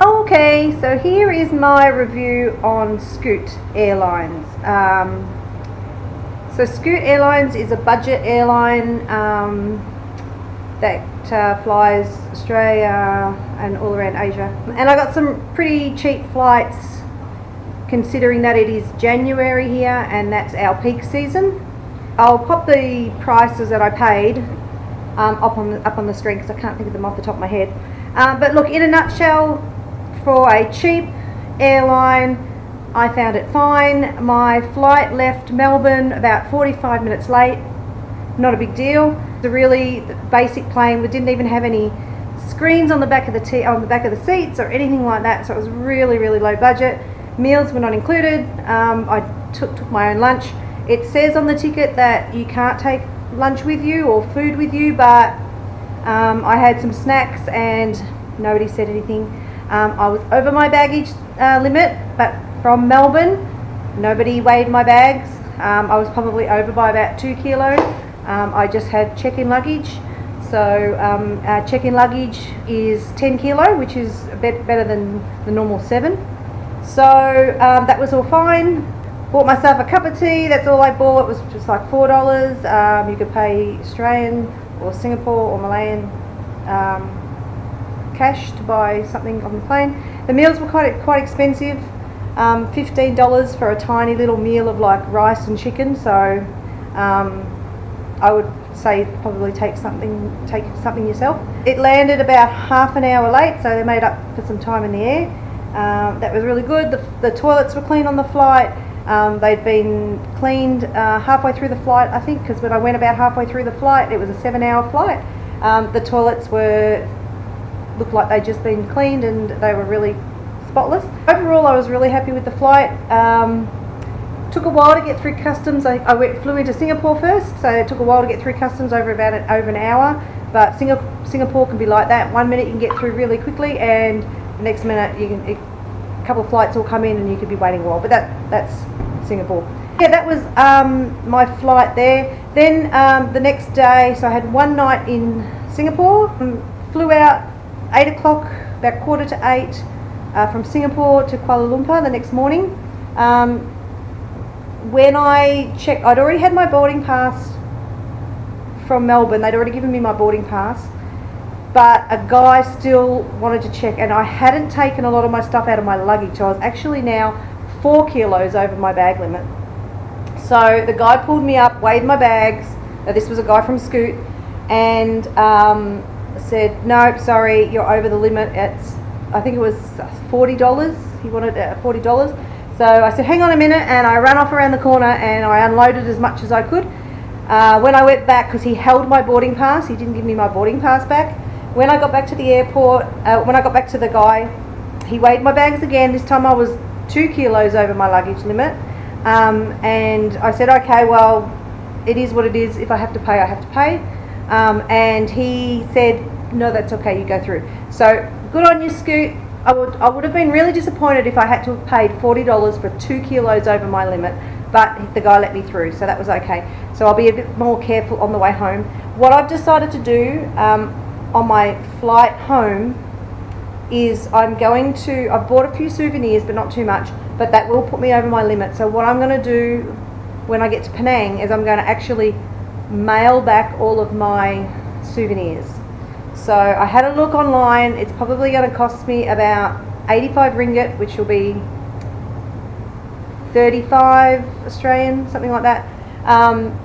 Okay, so here is my review on Scoot Airlines. So Scoot Airlines is a budget airline that flies Australia and all around Asia. And I got some pretty cheap flights considering that it is January here and that's our peak season. I'll pop the prices that I paid up on the screen because I can't think of them off the top of my head. But look, in a nutshell, for a cheap airline, I found it fine. My flight left Melbourne about 45 minutes late. Not a big deal. It's a really basic plane. We didn't even have any screens on the back of the seats or anything like that. So it was really, really low budget. Meals were not included. I took my own lunch. It says on the ticket that you can't take lunch with you or food with you, but I had some snacks and nobody said anything. I was over my baggage limit, but from Melbourne, nobody weighed my bags. I was probably over by about 2 kilos. I just had check-in luggage. So check-in luggage is 10 kilo, which is a bit better than the normal 7. So that was all fine. Bought myself a cup of tea. That's all I bought. It was just like $4. You could pay Australian or Singapore or Malayan cash to buy something on the plane. The meals were quite expensive. $15 for a tiny little meal of like rice and chicken. So I would say probably take something yourself. It landed about half an hour late, so they made up for some time in the air. That was really good. The toilets were clean on the flight. They'd been cleaned halfway through the flight, I think, because when I went about halfway through the flight, it was a 7-hour flight. The toilets looked like they'd just been cleaned and they were really spotless. Overall, I was really happy with the flight. Took a while to get through customs. I flew into Singapore first, so it took a while to get through customs, over an hour. But Singapore can be like that. 1 minute you can get through really quickly, and the next minute a couple of flights will come in and you could be waiting a while. But that's Singapore. Yeah, that was my flight there. Then the next day, so I had one night in Singapore. Flew out 8 o'clock, about 7:45, from Singapore to Kuala Lumpur the next morning. When I checked, I'd already had my boarding pass from Melbourne. They'd already given me my boarding pass, but a guy still wanted to check, and I hadn't taken a lot of my stuff out of my luggage, so I was actually now 4 kilos over my bag limit. So the guy pulled me up, weighed my bags. This was a guy from Scoot, and said, "Nope, sorry, you're over the limit." I think it was $40. He wanted $40. So I said, "Hang on a minute," and I ran off around the corner and I unloaded as much as I could. When I went back, because he held my boarding pass, he didn't give me my boarding pass back. When I got back to the airport, when I got back to the guy, he weighed my bags again. This time I was 2 kilos over my luggage limit. And I said, "Okay, well, it is what it is. If I have to pay, I have to pay." And he said, "No, that's okay, you go through." So good on you, Scoot. I would have been really disappointed if I had to have paid $40 for 2 kilos over my limit, but the guy let me through, so that was okay. So I'll be a bit more careful on the way home. What I've decided to do on my flight home is I've bought a few souvenirs, but not too much, but that will put me over my limit. So what I'm going to do when I get to Penang is I'm going to actually mail back all of my souvenirs. So I had a look online. It's probably going to cost me about 85 ringgit, which will be 35 Australian, something like that.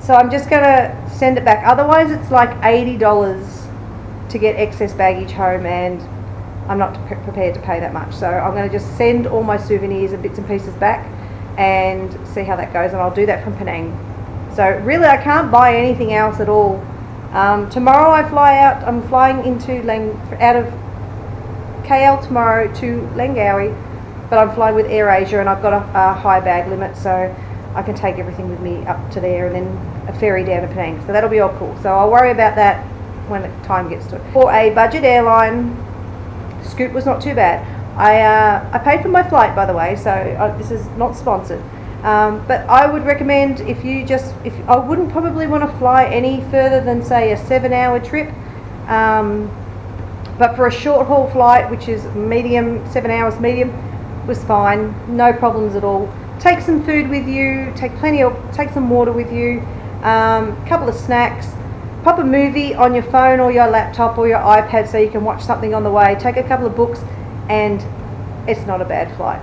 So I'm just going to send it back. Otherwise it's like $80 to get excess baggage home, and I'm not prepared to pay that much. So I'm going to just send all my souvenirs and bits and pieces back and see how that goes, and I'll do that from Penang. So really I can't buy anything else at all. Tomorrow I fly out. I'm flying out of KL tomorrow to Langkawi, but I'm flying with AirAsia, and I've got a high bag limit, so I can take everything with me up to there, and then a ferry down to Penang. So that'll be all cool. So I'll worry about that when the time gets to it. For a budget airline, Scoot was not too bad. I paid for my flight, by the way, so this is not sponsored. But I would recommend, if I wouldn't probably want to fly any further than say a 7-hour trip. But for a short haul flight, which is medium, 7 hours medium, was fine, no problems at all. Take some food with you, take some water with you, couple of snacks, pop a movie on your phone or your laptop or your iPad so you can watch something on the way, take a couple of books, and it's not a bad flight.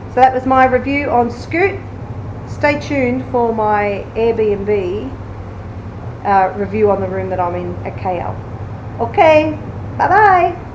So that was my review on Scoot. Stay tuned for my Airbnb review on the room that I'm in at KL. Okay, bye bye.